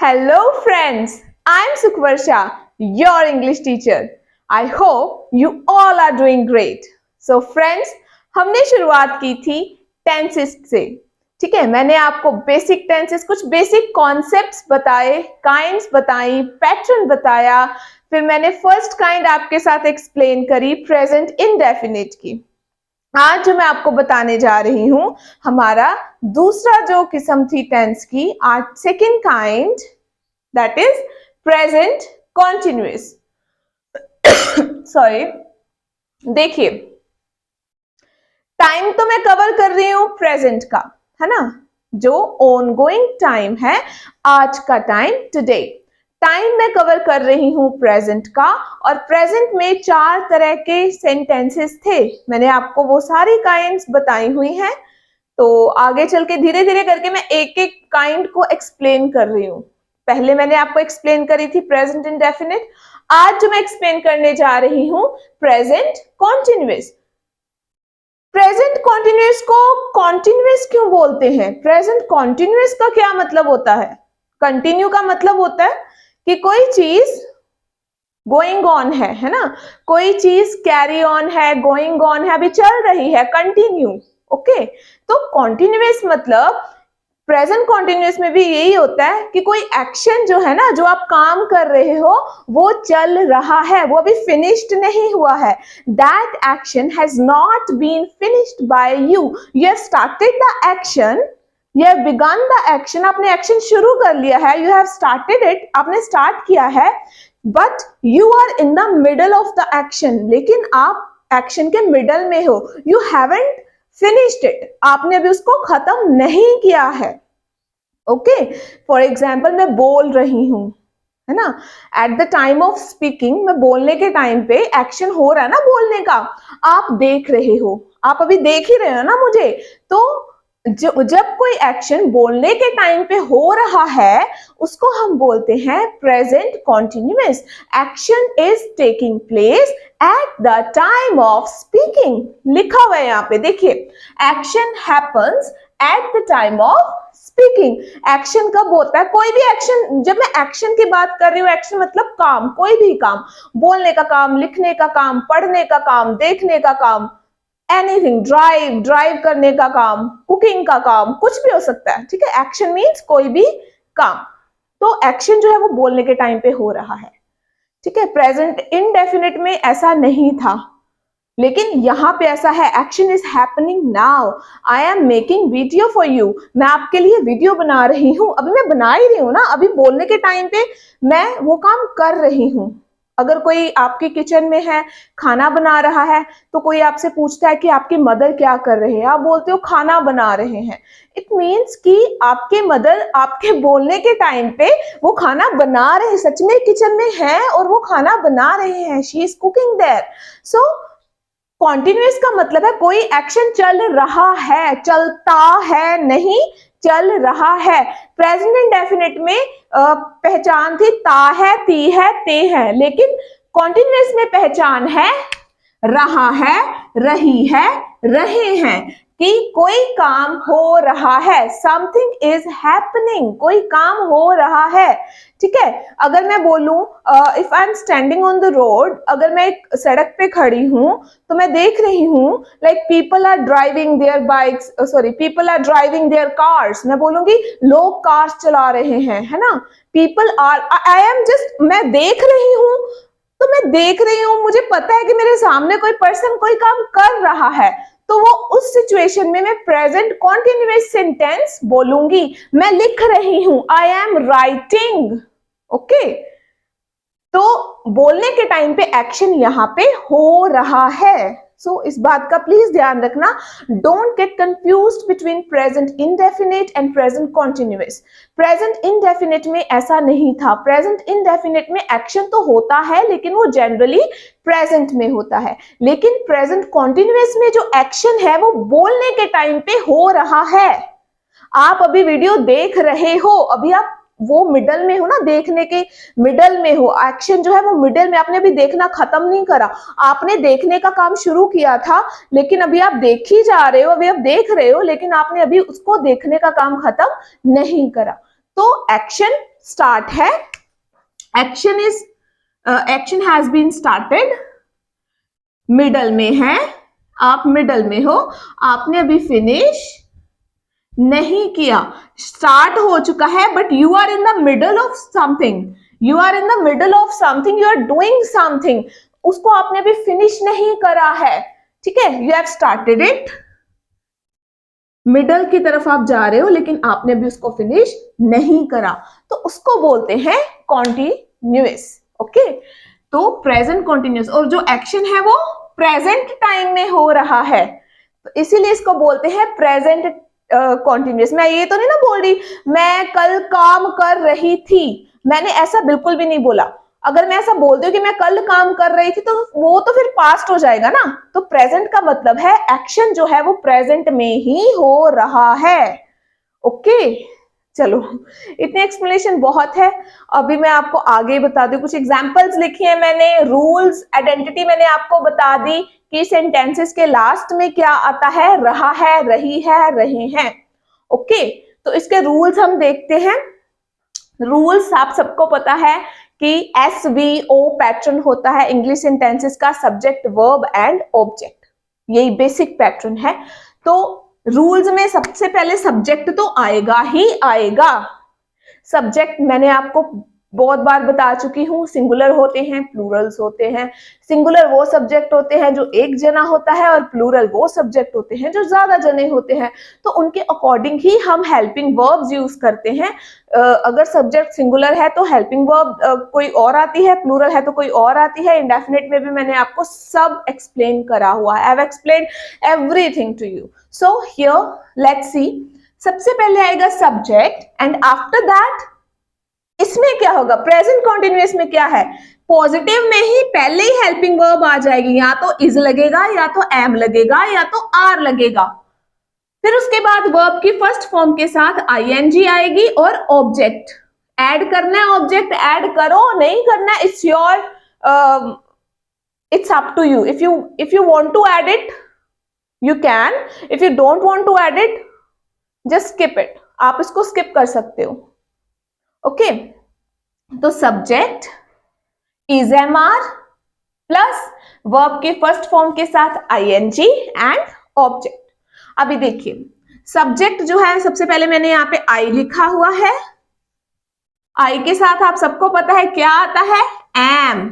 Hello friends, I am Sukhvarsha, your English teacher. I hope you all are doing great. So friends, हमने शुरुआत की थी tenses से. ठीक है, मैंने आपको बेसिक टेंसेस, कुछ बेसिक कॉन्सेप्ट्स बताए, काइंड्स बताई, पैटर्न बताया. फिर मैंने फर्स्ट काइंड आपके साथ एक्सप्लेन करी, प्रेजेंट इंडेफिनिट की. आज जो मैं आपको बताने जा रही हूं, हमारा दूसरा जो किस्म थी टेंस की, आज second kind, that is present continuous. Sorry, देखिए, टाइम तो मैं कवर कर रही हूं प्रेजेंट का, है ना, जो ऑनगोइंग टाइम है, आज का टाइम, टुडे. टाइम मैं कवर कर रही हूं प्रेजेंट का, और प्रेजेंट में 4 तरह के सेंटेंसेस थे. मैंने आपको वो सारी काइंड्स बताई हुई हैं. तो आगे चल के धीरे धीरे करके मैं एक एक काइंड को एक्सप्लेन कर रही हूं. पहले मैंने आपको एक्सप्लेन करी थी प्रेजेंट इंडेफिनिट. आज जो मैं एक्सप्लेन करने जा रही हूं, प्रेजेंट कॉन्टिन्यूअस. प्रेजेंट कॉन्टिन्यूअस को कॉन्टिन्यूअस क्यों बोलते हैं? प्रेजेंट कॉन्टिन्यूअस का क्या मतलब होता है? कंटिन्यू का मतलब होता है कि कोई चीज गोइंग ऑन है ना, कोई चीज कैरी ऑन है, गोइंग ऑन है, अभी चल रही है, कंटिन्यू. ओके, तो कॉन्टिन्यूअस मतलब प्रेजेंट कॉन्टिन्यूअस में भी यही होता है कि कोई एक्शन जो है ना, जो आप काम कर रहे हो, वो चल रहा है, वो अभी फिनिश्ड नहीं हुआ है. That action has not been finished by you. You have started the action, you have begun the action. आपने एक्शन शुरू कर लिया है, यू हैव स्टार्टेड इट, आपने स्टार्ट किया है, but you are in the middle of the action. लेकिन आप एक्शन के मिडल में हो, यू हैवंट फिनिश्ड इट, आपने अभी उसको खत्म नहीं किया है. ओके, फॉर एग्जाम्पल मैं बोल रही हूं, है ना, eight the time of speaking, मैं बोलने के टाइम पे एक्शन हो रहा है ना बोलने का, आप देख रहे हो, आप अभी देख ही रहे हो ना मुझे. तो जब कोई एक्शन बोलने के टाइम पे हो रहा है, उसको हम बोलते हैं present continuous. Action is taking place at the time of speaking. लिखा हुआ है यहाँ पे, देखिए, action happens at the time of speaking. Action कब होता है? कोई भी एक्शन, जब मैं एक्शन की बात कर रही हूँ, एक्शन मतलब काम, कोई भी काम, बोलने का काम, लिखने का काम, पढ़ने का काम, देखने का काम, एनीथिंग, ड्राइव करने का काम, कुकिंग का काम, कुछ भी हो सकता है. ठीक है, एक्शन मीन्स कोई भी काम. तो एक्शन जो है वो बोलने के टाइम पे हो रहा है. ठीक है, प्रेजेंट इंडेफिनिट में ऐसा नहीं था, लेकिन यहां पे ऐसा है. Action is happening now, I am making video for you. मैं आपके लिए वीडियो बना रही हूं, अभी मैं बना ही रही हूं ना, अभी बोलने के टाइम पे मैं वो काम कर रही हूं. अगर कोई आपके किचन में है, खाना बना रहा है, तो कोई आपसे पूछता है कि आपकी मदर क्या कर रहे हैं, आप बोलते हो खाना बना रहे हैं. इट मीन्स कि आपके मदर आपके बोलने के टाइम पे वो खाना बना रहे हैं, सच में किचन में है और वो खाना बना रहे हैं. She is cooking there. So continuous का मतलब है कोई एक्शन चल रहा है, चलता है नहीं, चल रहा है. प्रेजेंट इंडेफिनिट में पहचान थी ता है, ती है, ते है, लेकिन कॉन्टिन्यूअस में पहचान है रहा है, रही है, रहे हैं, कि कोई काम हो रहा है. समथिंग इज हैपनिंग, कोई काम हो रहा है. ठीक है, अगर मैं बोलूं if I am standing on the road, अगर मैं एक सड़क पे खड़ी हूं, तो मैं देख रही हूं like people are driving their bikes, sorry, people are driving their cars. मैं बोलूंगी लोग कार्स चला रहे हैं, है ना. People are, I am just, मैं देख रही हूं, तो मैं देख रही हूं, मुझे पता है कि मेरे सामने कोई पर्सन कोई काम कर रहा है, तो वो उस सिचुएशन में मैं प्रेजेंट कॉन्टिन्यूअस सेंटेंस बोलूंगी. मैं लिख रही हूं, आई एम राइटिंग. ओके, तो बोलने के टाइम पे एक्शन यहां पे हो रहा है. सो इस बात का प्लीज ध्यान रखना. Don't get confused between present indefinite and present continuous. Present indefinite में ऐसा नहीं था. प्रेजेंट इंडेफिनिट में एक्शन तो होता है, लेकिन वो जनरली प्रेजेंट में होता है. लेकिन प्रेजेंट कॉन्टिन्यूअस में जो एक्शन है वो बोलने के टाइम पे हो रहा है. आप अभी वीडियो देख रहे हो, अभी आप वो मिडल में हो ना, देखने के मिडल में हो, एक्शन जो है वो मिडल में, आपने अभी देखना खत्म नहीं करा. आपने देखने का काम शुरू किया था, लेकिन अभी आप देख ही जा रहे हो, अभी आप देख रहे हो, लेकिन आपने अभी उसको देखने का काम खत्म नहीं करा. तो एक्शन स्टार्ट है, action has been started, middle में है, आप मिडल में हो, आपने अभी फिनिश नहीं किया, स्टार्ट हो चुका है but you are in the middle of something, you are in the middle of something, you are doing something, उसको आपने अभी फिनिश नहीं करा है, ठीक है, you have started it, middle की तरफ आप जा रहे हो लेकिन आपने भी उसको फिनिश नहीं करा, तो उसको बोलते हैं कॉन्टिन्यूअस, ओके। तो प्रेजेंट कॉन्टिन्यूअस, और जो एक्शन है वो प्रेजेंट टाइम में हो रहा है, तो इसीलिए इसको बोलते हैं प्रेजेंट कॉन्टिन्यूअस। मैं ये तो नहीं ना बोल रही मैं कल काम कर रही थी, मैंने ऐसा बिल्कुल भी नहीं बोला। अगर मैं ऐसा बोलती हूँ कि मैं कल काम कर रही थी तो वो तो फिर पास्ट हो जाएगा ना, तो प्रेजेंट का मतलब है एक्शन जो है वो प्रेजेंट में ही हो रहा है, ओके। चलो, इतनी एक्सप्लेनेशन बहुत है, अभी मैं आपको आगे बता दूं, कुछ एग्जांपल्स लिखी है मैंने, रूल्स, आइडेंटिटी मैंने आपको बता दी कि सेंटेंसेस के लास्ट में क्या आता है, रहा है, रही है, रहे हैं, ओके। तो इसके रूल्स हम देखते हैं। रूल्स आप सबको पता है कि SVO पैटर्न होता है इंग्लिश सेंटेंसेस का, सब्जेक्ट, वर्ब एंड ऑब्जेक्ट, यही बेसिक पैटर्न है। तो रूल्स में सबसे पहले सब्जेक्ट तो आएगा ही आएगा। सब्जेक्ट मैंने आपको बहुत बार बता चुकी हूँ, सिंगुलर होते हैं, प्लूरल्स होते हैं। सिंगुलर वो सब्जेक्ट होते हैं जो एक जना होता है, और प्लूरल वो सब्जेक्ट होते हैं जो ज्यादा जने होते हैं, तो उनके अकॉर्डिंग ही हम हेल्पिंग वर्ब्स यूज करते हैं। अगर सब्जेक्ट सिंगुलर है तो हेल्पिंग वर्ब कोई और आती है, प्लूरल है तो कोई और आती है। इंडेफिनिट में भी मैंने आपको सब एक्सप्लेन करा हुआ है, I have explain everything to you. So here let's see, सबसे पहले आएगा सब्जेक्ट एंड आफ्टर दैट इसमें क्या होगा, प्रेजेंट कॉन्टिन्यूअस में क्या है, पॉजिटिव में ही पहले ही हेल्पिंग वर्ब आ जाएगी, या तो इज लगेगा, या तो एम लगेगा, या तो आर लगेगा। फिर उसके बाद वर्ब की फर्स्ट फॉर्म के साथ आईएनजी आएगी और ऑब्जेक्ट ऐड करना है, ऑब्जेक्ट ऐड करो नहीं करना, it's your it's up to you. If you want to add it you can, if you don't want to add it just skip it, आप इसको स्किप कर सकते हो, ओके। तो subject is am are plus verb के first form के साथ ING and object. अभी देखिए, सब्जेक्ट जो है सबसे पहले मैंने यहाँ पे आई लिखा हुआ है, आई के साथ आप सबको पता है क्या आता है, एम,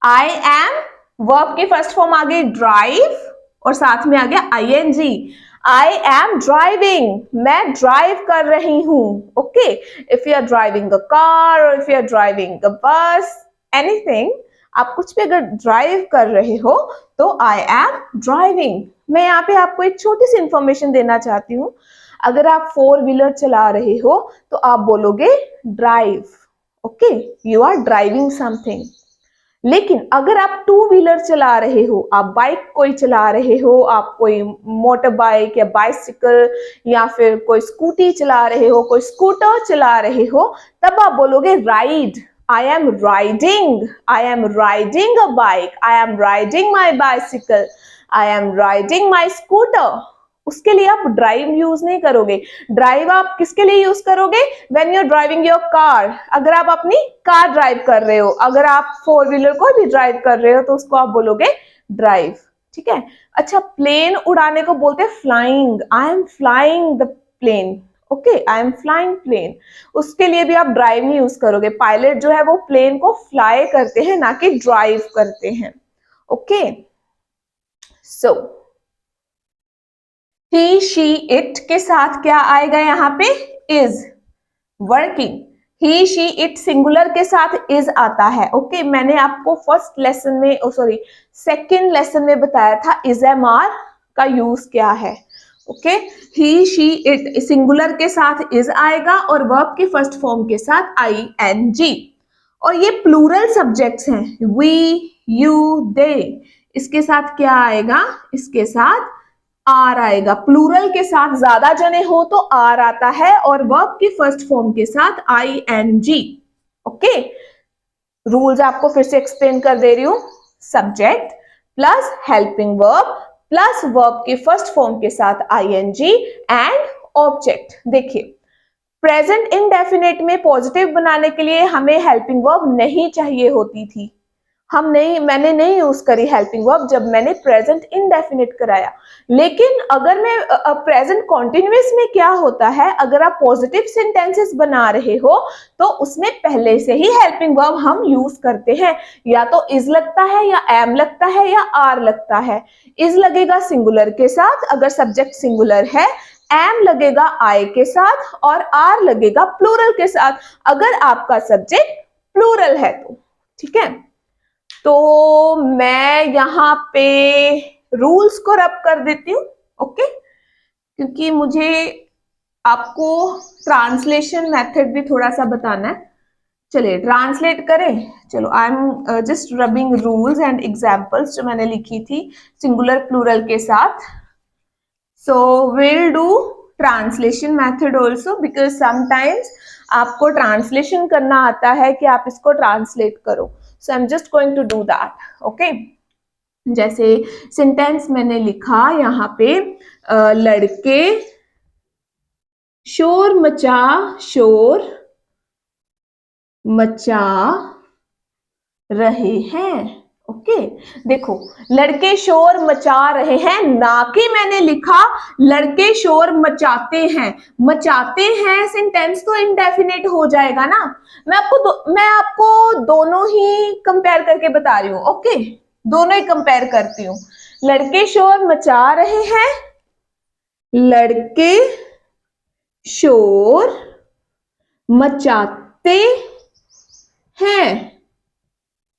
आई एम, वर्ब की फर्स्ट फॉर्म आ गई ड्राइव और साथ में आ गया आईएनजी, आई एम ड्राइविंग, मैं ड्राइव कर रही हूं, okay. If you are driving a car और if you are driving a bus, anything, आप कुछ भी अगर ड्राइव कर रहे हो तो आई एम ड्राइविंग। मैं यहाँ पे आपको एक छोटी सी इंफॉर्मेशन देना चाहती हूँ, अगर आप 4 व्हीलर चला रहे हो तो आप बोलोगे drive, okay, you are driving something. लेकिन अगर आप 2 व्हीलर चला रहे हो, आप बाइक कोई चला रहे हो, आप कोई मोटर बाइक या बाइसिकल या फिर कोई स्कूटी चला रहे हो, कोई स्कूटर चला रहे हो, तब आप बोलोगे ride, I am riding, I am riding a bike, I am riding my bicycle, I am riding my scooter. उसके लिए आप ड्राइव यूज नहीं करोगे। ड्राइव आप किसके लिए यूज करोगे, when you are driving your car, अगर आप अपनी कार ड्राइव कर रहे हो, अगर आप 4 व्हीलर को भी ड्राइव कर रहे हो तो उसको आप बोलोगे ड्राइव, ठीक है। अच्छा, प्लेन उड़ाने को बोलते हैं flying, I am flying the plane, okay, I am flying plane, उसके लिए भी आप ड्राइव नहीं यूज करोगे। पायलट जो है वो प्लेन को फ्लाई करते हैं, ना कि ड्राइव करते हैं, okay. So he, she, it के साथ क्या आएगा यहाँ पे, is, working. He, she, it singular के साथ इज आता है, ओके। मैंने आपको फर्स्ट लेसन में, सॉरी सेकंड लेसन में बताया था इज एम आर का यूज क्या है, okay. He, she, it singular के साथ इज आएगा और वर्ब के फर्स्ट फॉर्म के साथ आई एन जी, और ये प्लूरल सब्जेक्ट्स हैं, वी, यू, दे, इसके साथ क्या आएगा, इसके साथ आर आएगा। प्लूरल के साथ ज्यादा जने हो तो आर आता है और वर्ब की फर्स्ट फॉर्म के साथ I N G, okay. Rules आपको फिर से एक्सप्लेन कर दे रही हूं, subject plus helping verb plus verb के फर्स्ट फॉर्म के साथ I N G and object. देखिए, प्रेजेंट इंडेफिनिट में पॉजिटिव बनाने के लिए हमें हेल्पिंग वर्ब नहीं चाहिए होती थी। मैंने नहीं यूज करी हेल्पिंग वर्ब जब मैंने प्रेजेंट इंडेफिनिट कराया। लेकिन अगर मैं प्रेजेंट कॉन्टिन्यूअस में क्या होता है, अगर आप पॉजिटिव सेंटेंसेस बना रहे हो तो उसमें पहले से ही हेल्पिंग वर्ब हम यूज करते हैं। या तो इज लगता है, या एम लगता है, या आर लगता है। इज लगेगा सिंगुलर के साथ अगर सब्जेक्ट सिंगुलर है, एम लगेगा आई के साथ, और आर लगेगा प्लूरल के साथ अगर आपका सब्जेक्ट प्लूरल है तो। ठीक है, तो मैं यहाँ पे रूल्स को रब कर देती हूँ। ओके, क्योंकि मुझे आपको ट्रांसलेशन मेथड भी थोड़ा सा बताना है। चलिए ट्रांसलेट करें। चलो, I am just rubbing rules and examples जो मैंने लिखी थी सिंगुलर प्लूरल के साथ। So will do translation method also, because sometimes आपको ट्रांसलेशन करना आता है कि आप इसको ट्रांसलेट करो। So I am just going to do that. Okay, जैसे सेंटेंस मैंने लिखा यहाँ पे, लड़के शोर मचा रहे हैं। ओके, देखो, लड़के शोर मचा रहे हैं, ना कि मैंने लिखा लड़के शोर मचाते हैं। मचाते हैं सेंटेंस तो इंडेफिनिट हो जाएगा ना। मैं आपको दोनों ही कंपेयर करके बता रही हूँ। ओके, दोनों ही कंपेयर करती हूँ। लड़के शोर मचा रहे हैं, लड़के शोर मचाते हैं,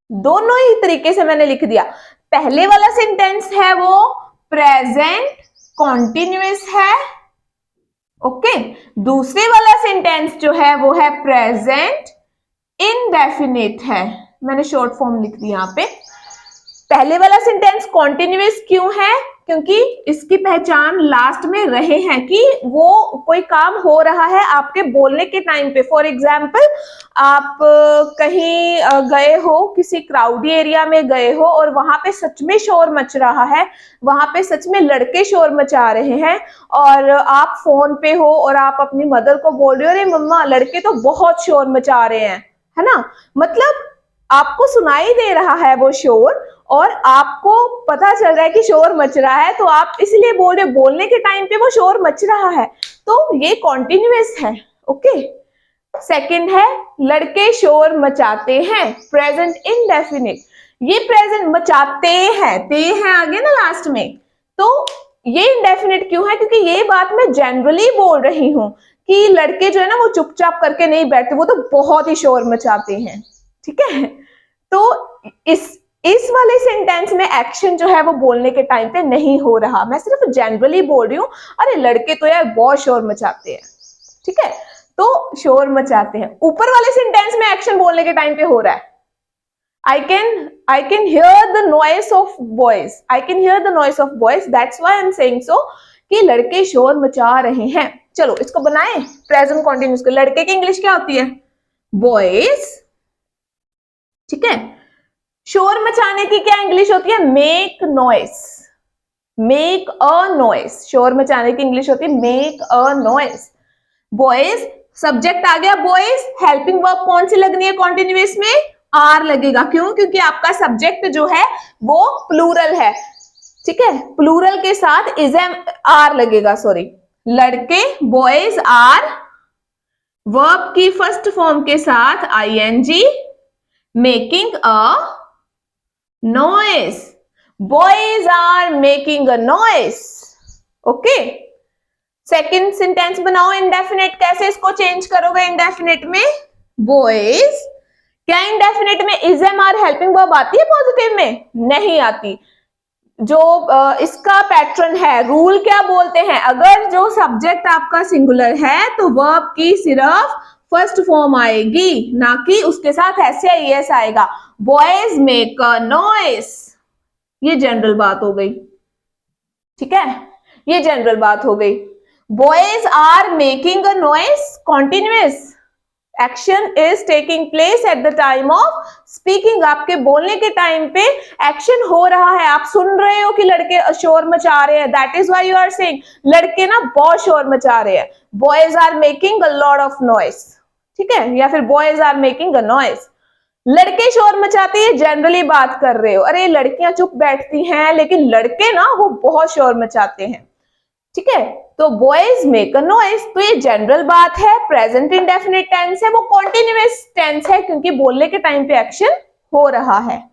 दोनों ही तरीके से मैंने लिख दिया। पहले वाला सेंटेंस है वो प्रेजेंट कॉन्टिन्यूअस है। ओके, दूसरे वाला सेंटेंस जो है वो है प्रेजेंट इंडेफिनिट है। मैंने शॉर्ट फॉर्म लिख दी यहाँ पे। पहले वाला सेंटेंस कॉन्टिन्यूअस क्यों है? क्योंकि इसकी पहचान लास्ट में रहे हैं कि वो कोई काम हो रहा है आपके बोलने के टाइम पे। फॉर एग्जाम्पल, आप कहीं गए हो, किसी क्राउडी एरिया में गए हो और वहां पे सच में शोर मच रहा है, वहां पे सच में लड़के शोर मचा रहे हैं, और आप फोन पे हो और आप अपनी मदर को बोल रहे हो, अरे मम्मा लड़के तो बहुत शोर मचा रहे हैं, है ना। मतलब आपको सुनाई दे रहा है वो शोर और आपको पता चल रहा है कि शोर मच रहा है, तो आप इसलिए बोल रहे, बोलने के टाइम पे वो शोर मच रहा है, तो ये कॉन्टिन्यूअस है। ओके, सेकंड है लड़के शोर मचाते हैं, प्रेजेंट इंडेफिनिट। ये प्रेजेंट मचाते हैं, ते हैं आगे ना लास्ट में, तो ये इंडेफिनिट क्यों है? क्योंकि ये बात मैं जनरली बोल रही हूं कि लड़के जो है ना वो चुपचाप करके नहीं बैठते, वो तो बहुत ही शोर मचाते हैं। ठीक है, तो इस वाले सेंटेंस में एक्शन जो है वो बोलने के टाइम पे नहीं हो रहा, मैं सिर्फ जनरली बोल रही हूँ, अरे लड़के तो यार बहुत शोर मचाते हैं। ठीक है, तो शोर मचाते हैं। ऊपर वाले सेंटेंस में एक्शन बोलने के टाइम पे हो रहा है, I can hear the noise of boys. I can hear the noise of boys. That's why I'm saying so कि लड़के शोर मचा रहे हैं। चलो इसको बनाएं प्रेजेंट कॉन्टिन्यूअस को। लड़के की इंग्लिश क्या होती है? बॉयज। ठीक है, शोर मचाने की क्या इंग्लिश होती है? Make noise, make a noise. शोर मचाने की इंग्लिश होती है make a noise. Boys, subject आ गया बॉयज, हेल्पिंग वर्ब कौन सी लगनी है कॉन्टिन्यूअस में? आर लगेगा। क्यों? क्योंकि आपका सब्जेक्ट जो है वो प्लूरल है। ठीक है, प्लूरल के साथ इज एम आर लगेगा, सॉरी। लड़के बॉयज आर, वर्ब की फर्स्ट फॉर्म के साथ ING, making a noise. Boys are making a noise. Okay, second sentence बनाओ इंडेफिनिट। कैसे इसको चेंज करोगे इंडेफिनिट में? बॉयज, क्या इंडेफिनिट में is am are helping verb आती है पॉजिटिव में? नहीं आती। जो इसका पैटर्न है, रूल क्या बोलते हैं, अगर जो सब्जेक्ट आपका सिंगुलर है तो वर्ब की सिर्फ फर्स्ट फॉर्म आएगी, ना कि उसके साथ ऐसे एस आएगा। बॉयज मेक अ नॉइस, ये जनरल बात हो गई। ठीक है, ये जनरल बात हो गई। Boys are making a noise continuous, action is taking place at the time of speaking. आपके बोलने के टाइम पे एक्शन हो रहा है। आप सुन रहे हो कि लड़के शोर मचा रहे हैं, that is why you are saying लड़के ना बहुत शोर मचा रहे हैं। Boys are making a lot of noise, ठीक है, या फिर boys are making a noise. लड़के शोर मचाते हैं, जनरली बात कर रहे हो। अरे लड़कियां चुप बैठती हैं, लेकिन लड़के ना वो बहुत शोर मचाते हैं, ठीक है। तो बॉयज मेक अ नॉइज, तो ये जनरल बात है। प्रेजेंट इंडेफिनिट टेंस है, वो कॉन्टिन्यूअस टेंस है क्योंकि बोलने के टाइम पे एक्शन हो रहा है।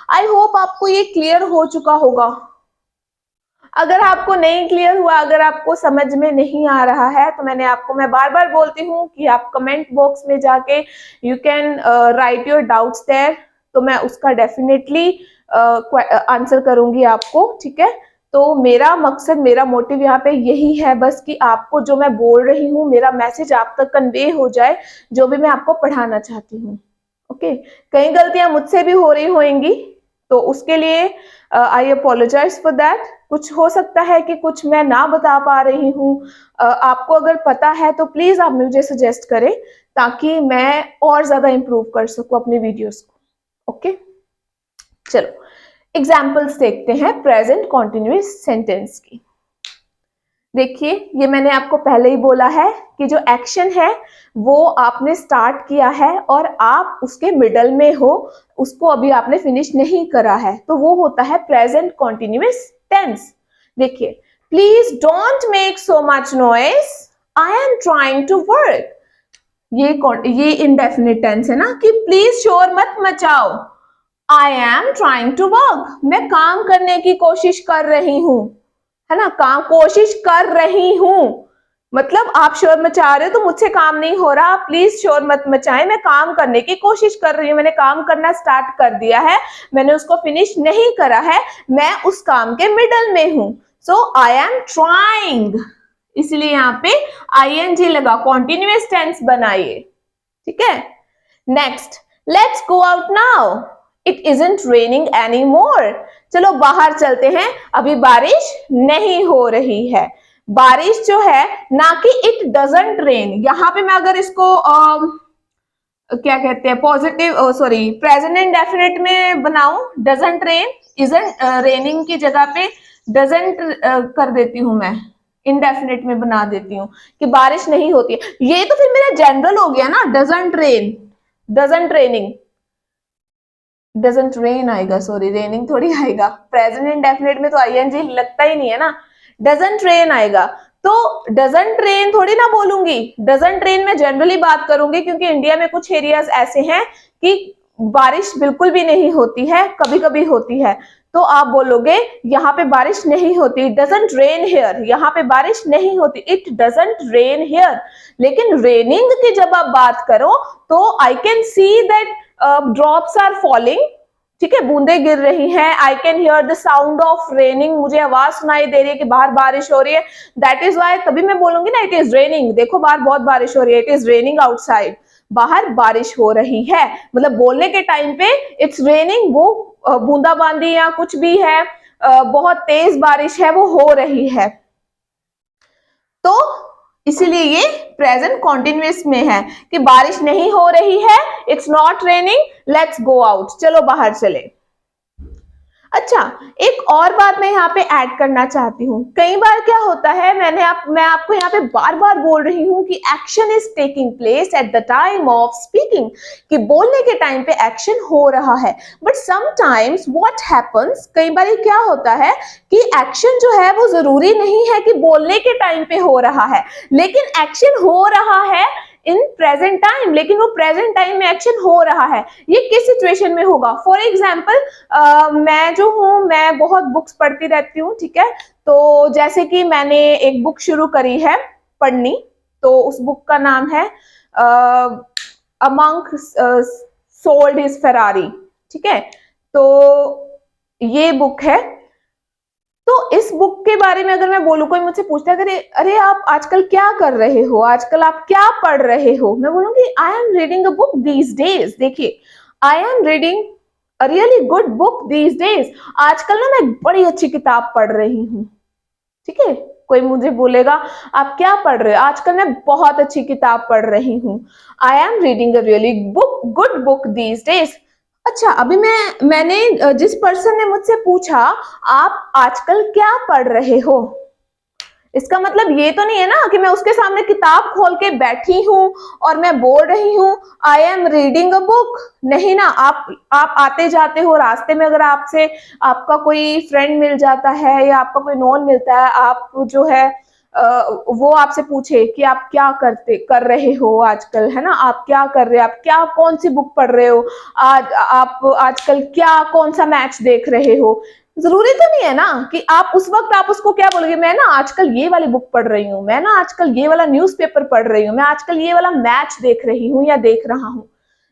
आई होप आपको ये क्लियर हो चुका होगा। अगर आपको नहीं क्लियर हुआ, अगर आपको समझ में नहीं आ रहा है, तो मैं बार बार बोलती हूँ कि आप कमेंट बॉक्स में जाके you can write your doubts there, तो मैं उसका डेफिनेटली आंसर करूंगी आपको, ठीक है। तो मेरा मकसद, मेरा मोटिव यहाँ पे यही है बस कि आपको जो मैं बोल रही हूँ, मेरा मैसेज आप तक कन्वे हो जाए, जो भी मैं आपको पढ़ाना चाहती हूँ। ओके, कई गलतियां मुझसे भी हो रही होंगी, तो उसके लिए आई अपोलोजाइज फॉर दैट। कुछ हो सकता है कि कुछ मैं ना बता पा रही हूँ, आपको अगर पता है तो प्लीज आप मुझे सजेस्ट करें, ताकि मैं और ज्यादा इंप्रूव कर सकूं अपने वीडियोस को। ओके, चलो एग्जाम्पल्स देखते हैं प्रेजेंट कॉन्टिन्यूअस सेंटेंस की। देखिए, ये मैंने आपको पहले ही बोला है कि जो एक्शन है वो आपने स्टार्ट किया है और आप उसके मिडल में हो, उसको अभी आपने फिनिश नहीं करा है, तो वो होता है प्रेजेंट कॉन्टिन्यूअस टेंस। देखिए, please don't make so much noise, I am trying to work. ये इंडेफिनिट टेंस है ना, कि प्लीज शोर मत मचाओ। I am trying to work, मैं काम करने की कोशिश कर रही हूं, है ना, काम कोशिश कर रही हूं, मतलब आप शोर मचा रहे हो तो मुझसे काम नहीं हो रहा, प्लीज शोर मत मचाएं, मैं काम करने की कोशिश कर रही हूँ, मैंने काम करना स्टार्ट कर दिया है, मैंने उसको फिनिश नहीं करा है, मैं उस काम के मिडल में हूं। सो आई एम ट्राइंग, इसलिए यहाँ पे ing लगा, कॉन्टिन्यूअस टेंस बनाइए, ठीक है। Next, let's go out now, it isn't raining any more. चलो बाहर चलते हैं, अभी बारिश नहीं हो रही है। बारिश जो है, ना कि इट डजंट रेन, यहां पे मैं अगर इसको क्या कहते हैं पॉजिटिव सॉरी प्रेजेंट इंडेफिनिट में बनाऊं, डजंट रेन, इजंट रेनिंग की जगह पे डजंट कर देती हूं, मैं इंडेफिनिट में बना देती हूँ कि बारिश नहीं होती है। ये तो फिर मेरा जनरल हो गया ना, doesn't rain, doesn't raining, doesn't rain आएगा, सॉरी रेनिंग थोड़ी आएगा, प्रेजेंट इंडेफिनिट में तो ing लगता ही नहीं है ना, डजंट रेन आएगा। तो डजंट रेन थोड़ी ना बोलूंगी, डजंट रेन में जनरली बात करूंगी, क्योंकि इंडिया में कुछ एरियाज ऐसे हैं कि बारिश बिल्कुल भी नहीं होती है, कभी कभी होती है, तो आप बोलोगे यहाँ पे बारिश नहीं होती, डजंट रेन हियर, यहाँ पे बारिश नहीं होती, इट डजंट रेन हियर। लेकिन रेनिंग की जब आप बात करो तो I can see that drops are falling, ठीक है, बूंदे गिर रही हैं, I can hear the sound of raining, मुझे आवाज सुनाई दे रही है कि बाहर बारिश हो रही है, दैट इज वाई तभी मैं बोलूंगी ना इट इज रेनिंग, देखो बाहर बहुत बारिश हो रही है, इट इज रेनिंग आउटसाइड, बाहर बारिश हो रही है, मतलब बोलने के टाइम पे इट्स रेनिंग, वो बूंदाबांदी या कुछ भी है, बहुत तेज बारिश है, वो हो रही है, तो इसीलिए ये प्रेजेंट कॉन्टिन्यूअस में है कि बारिश नहीं हो रही है, it's not raining, let's go out, चलो बाहर चले। अच्छा, एक और बात मैं यहाँ पे ऐड करना चाहती हूँ। कई बार क्या होता है, मैं आपको यहाँ पे बार बार बोल रही हूँ कि action is taking place at the time of speaking, कि बोलने के टाइम पे एक्शन हो रहा है, बट समटाइम्स व्हाट हैपन्स, कई बार क्या होता है कि एक्शन जो है वो जरूरी नहीं है कि बोलने के टाइम पे हो रहा है, लेकिन एक्शन हो रहा है इन प्रेजेंट टाइम, लेकिन वो प्रेजेंट टाइम में एक्शन हो रहा है। ये किस सिचुएशन में होगा? फॉर एग्जाम्पल मैं जो हूँ, मैं बहुत बुक्स पढ़ती रहती हूँ, ठीक है, तो जैसे कि मैंने एक बुक शुरू करी है पढ़नी, तो उस बुक का नाम है a monk sold his Ferrari, ठीक है, तो ये बुक है। तो इस बुक के बारे में अगर मैं बोलूं, कोई मुझसे पूछता है अरे आप आजकल क्या कर रहे हो, आजकल आप क्या पढ़ रहे हो, मैं बोलूंगी I am reading a book these days. देखिए, I am reading a really good book these days, आजकल ना मैं बड़ी अच्छी किताब पढ़ रही हूँ, ठीक है, कोई मुझे बोलेगा आप क्या पढ़ रहे हो, आजकल मैं बहुत अच्छी किताब पढ़ रही हूँ, आई am reading a really good book these days. अच्छा, अभी मैंने जिस पर्सन ने मुझसे पूछा आप आजकल क्या पढ़ रहे हो, इसका मतलब ये तो नहीं है ना कि मैं उसके सामने किताब खोल के बैठी हूं और मैं बोल रही हूं आई एम रीडिंग अ बुक। नहीं ना, आप आते जाते हो रास्ते में, अगर आपसे आपका कोई फ्रेंड मिल जाता है या आपका कोई नॉन मिलता है, आप जो है वो आपसे पूछे कि आप क्या कर रहे हो आजकल, है ना, आप क्या कर रहे हो, आप क्या कौन सी बुक पढ़ रहे हो, आज आप आजकल क्या कौन सा मैच देख रहे हो, जरूरी तो नहीं है ना कि आप उस वक्त आप उसको क्या बोलोगे, मैं ना आजकल ये वाली बुक पढ़ रही हूँ, मैं ना आजकल ये वाला न्यूज़पेपर पढ़ रही हूँ, मैं आजकल ये वाला मैच देख रही हूँ या देख रहा हूँ।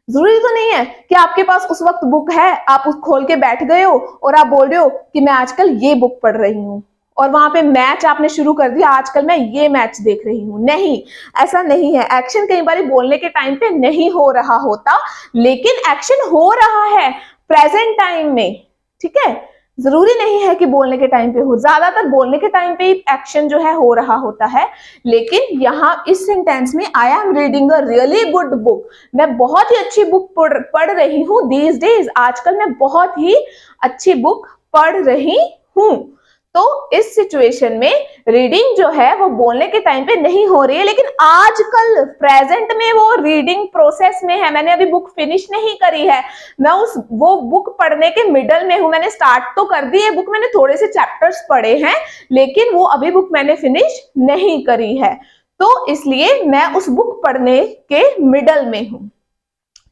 जरूरी तो नहीं है कि आपके पास उस वक्त बुक है, आप उस खोल के बैठ गए हो और आप बोल रहे हो कि मैं आजकल ये बुक पढ़ रही हूँ और वहां पे मैच आपने शुरू कर दिया, आजकल मैं ये मैच देख रही हूँ। नहीं, ऐसा नहीं है। एक्शन कई बार बोलने के टाइम पे नहीं हो रहा होता, लेकिन एक्शन हो रहा है प्रेजेंट टाइम में, ठीक है। जरूरी नहीं है कि बोलने के टाइम पे हो, ज्यादातर बोलने के टाइम पे एक्शन जो है हो रहा होता है, लेकिन यहाँ इस सेंटेंस में आई am reading a really good book, मैं बहुत ही अच्छी बुक पढ़ रही हूँ दीज डेज, आजकल मैं बहुत ही अच्छी बुक पढ़ रही हूँ। तो इस सिचुएशन में रीडिंग जो है वो बोलने के टाइम पे नहीं हो रही है, लेकिन आजकल प्रेजेंट में वो रीडिंग प्रोसेस में है, मैंने अभी बुक फिनिश नहीं करी है, मैं वो बुक पढ़ने के मिडल में हूं, मैंने स्टार्ट तो कर दी है बुक, मैंने थोड़े से चैप्टर्स पढ़े हैं, लेकिन वो अभी बुक मैंने फिनिश नहीं करी है, तो इसलिए मैं उस बुक पढ़ने के मिडल में हूं,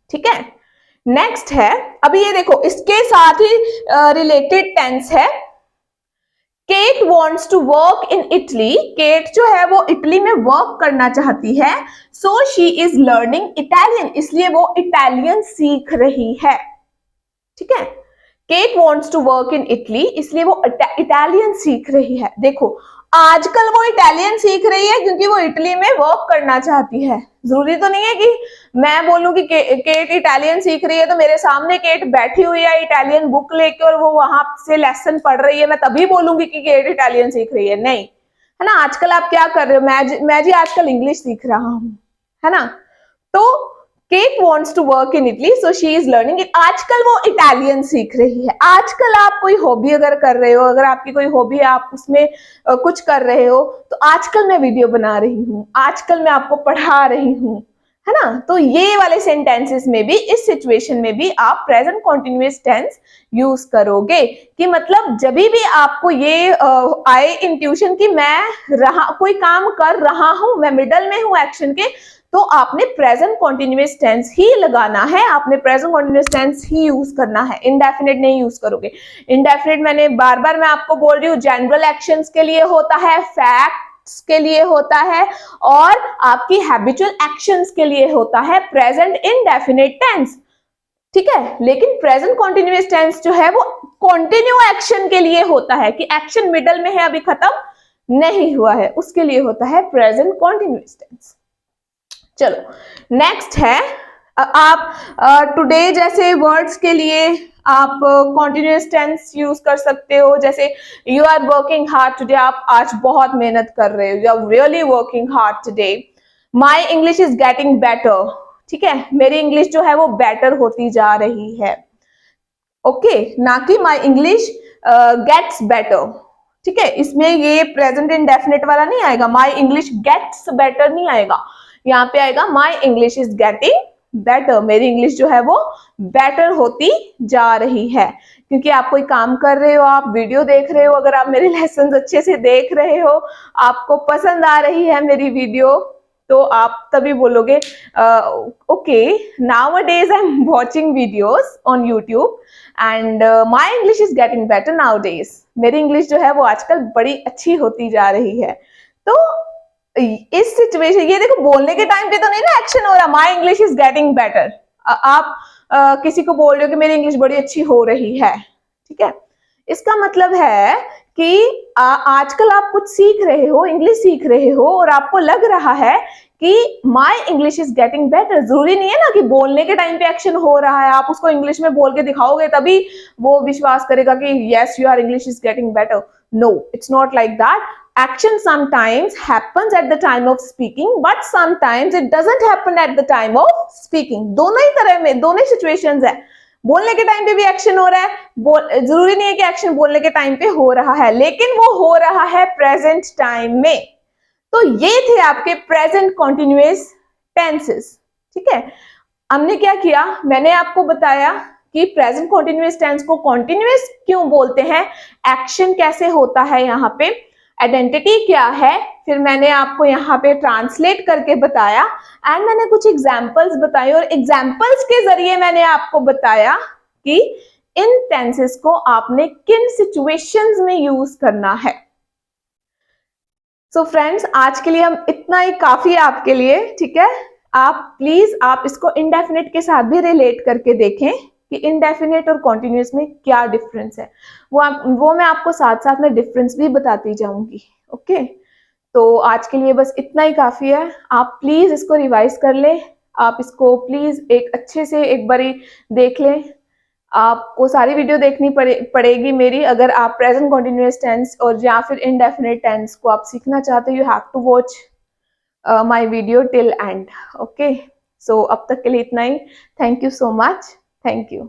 ठीक है। नेक्स्ट है, अभी ये देखो इसके साथ ही रिलेटेड टेंस है, Kate wants to work in Italy, Kate जो है वो इटली में वर्क करना चाहती है, so she is learning Italian, इसलिए वो इटालियन सीख रही है, ठीक है। Kate wants to work in Italy, इसलिए वो इटालियन सीख रही है। देखो आजकल वो इटालियन सीख रही है क्योंकि वो इटली में वर्क करना चाहती है, जरूरी तो नहीं है कि मैं बोलूं कि केट इटालियन सीख रही है तो मेरे सामने केट बैठी हुई है इटालियन बुक लेके और वो वहां से लेसन पढ़ रही है, मैं तभी बोलूंगी कि केट इटालियन सीख रही है, नहीं, है ना। आजकल आप क्या कर रहे हो, मैं जी आजकल इंग्लिश सीख रहा हूं, है ना। तो Kate wants to work in Italy, so she is learning it, आजकल वो इटालियन सीख रही है। आजकल आप कोई हॉबी अगर कर रहे हो, अगर आपकी कोई हॉबी है आप उसमें कुछ कर रहे हो, तो आजकल मैं वीडियो बना रही हूँ, आजकल मैं आपको पढ़ा रही हूँ, है ना। तो ये वाले सेंटेंसेस में भी, इस सिचुएशन में भी आप प्रेजेंट कॉन्टिन्यूअस टेंस यूज करोगे, कि मतलब जब भी आपको ये आए इंट्यूशन कि मैं कोई काम कर रहा हूं, मैं मिडल में हूं एक्शन के, तो आपने प्रेजेंट कॉन्टिन्यूअस टेंस ही लगाना है, आपने प्रेजेंट कॉन्टिन्यूअस टेंस ही यूज करना है, इनडेफिनेट नहीं यूज करोगे। इनडेफिनेट मैंने बार बार मैं आपको बोल रही हूँ, जनरल एक्शंस के लिए होता है, फैक्ट्स के लिए होता है, और आपकी हैबिचुअल एक्शंस के लिए होता है प्रेजेंट इनडेफिनेट टेंस, ठीक है। लेकिन प्रेजेंट कॉन्टिन्यूअस टेंस जो है वो कंटिन्यू एक्शन के लिए होता है, कि एक्शन मिडल में है, अभी खत्म नहीं हुआ है, उसके लिए होता है प्रेजेंट कॉन्टिन्यूअस टेंस। चलो नेक्स्ट है, आप टुडे जैसे वर्ड्स के लिए आप कॉन्टिन्यूअस टेंस यूज कर सकते हो, जैसे you are working hard today, आप आज बहुत मेहनत कर रहे हो, you are really working hard today. My English is getting better, ठीक है, मेरी इंग्लिश जो है वो बेटर होती जा रही है, ओके, ना कि माई इंग्लिश गेट्स बेटर, ठीक है। इसमें ये प्रेजेंट इंडेफिनिट वाला नहीं आएगा, माई इंग्लिश गेट्स बेटर नहीं आएगा, यहाँ पे आएगा माई इंग्लिश इज गेटिंग बेटर, मेरी इंग्लिश जो है वो बेटर होती जा रही है, क्योंकि आप कोई काम कर रहे हो, आप वीडियो देख रहे हो, अगर आप मेरे लेसन अच्छे से देख रहे हो, आपको पसंद आ रही है मेरी वीडियो, तो आप तभी बोलोगे okay, nowadays I am watching videos on YouTube and my English is getting better nowadays, मेरी इंग्लिश जो है वो आजकल बड़ी अच्छी होती जा रही है। तो इस सिचुएशन, ये देखो बोलने के टाइम पे तो नहीं ना एक्शन हो रहा, माई इंग्लिश इज गेटिंग बेटर, आप किसी को बोल रहे हो कि मेरी इंग्लिश बड़ी अच्छी हो रही है, ठीक है। इसका मतलब है कि आजकल आप कुछ सीख रहे हो, इंग्लिश सीख रहे हो, और आपको लग रहा है कि माई इंग्लिश इज गेटिंग बेटर, जरूरी नहीं है ना कि बोलने के टाइम पे एक्शन हो रहा है, आप उसको इंग्लिश में बोल के दिखाओगे तभी वो विश्वास करेगा कि yes you are English is getting better, No, it's not like that. Action sometimes happens at the time of speaking, but sometimes it doesn't happen at the time of speaking. दोनों ही तरह में, दोनों ही सिचुएशंस है. बोलने के time पे भी action हो रहा है, जरूरी नहीं है कि एक्शन बोलने के टाइम पे हो रहा है, लेकिन वो हो रहा है प्रेजेंट टाइम में. तो ये थे आपके प्रेजेंट कॉन्टिन्यूअस टेंसेस. ठीक है, हमने क्या किया, मैंने आपको बताया कि प्रेजेंट कॉन्टिन्यूअस टेंस को कॉन्टिन्यूअस क्यों बोलते हैं, एक्शन कैसे होता है, यहाँ पे आइडेंटिटी क्या है, फिर मैंने आपको यहाँ पे ट्रांसलेट करके बताया, एंड मैंने कुछ एग्जांपल्स बताए, और एग्जांपल्स के जरिए मैंने आपको बताया कि इन टेंसेस को आपने किन सिचुएशंस में यूज करना है. सो फ्रेंड्स, आज के लिए हम इतना ही काफी है आपके लिए. ठीक है, आप प्लीज आप इसको इंडेफिनिट के साथ भी रिलेट करके देखें कि इंडेफिनिट और कॉन्टिन्यूअस में क्या डिफरेंस है. वो मैं आपको साथ साथ में डिफरेंस भी बताती जाऊंगी. ओके, तो आज के लिए बस इतना ही काफी है. आप प्लीज इसको रिवाइज कर लें, आप इसको प्लीज एक अच्छे से एक बारी देख लें. आपको सारी वीडियो देखनी पड़ेगी मेरी, अगर आप प्रेजेंट कॉन्टिन्यूअस टेंस और या फिर इंडेफिनिट टेंस को आप सीखना चाहते हो. You have to watch my video till end. Okay, so अब तक के लिए इतना ही. Thank you so much. Thank you.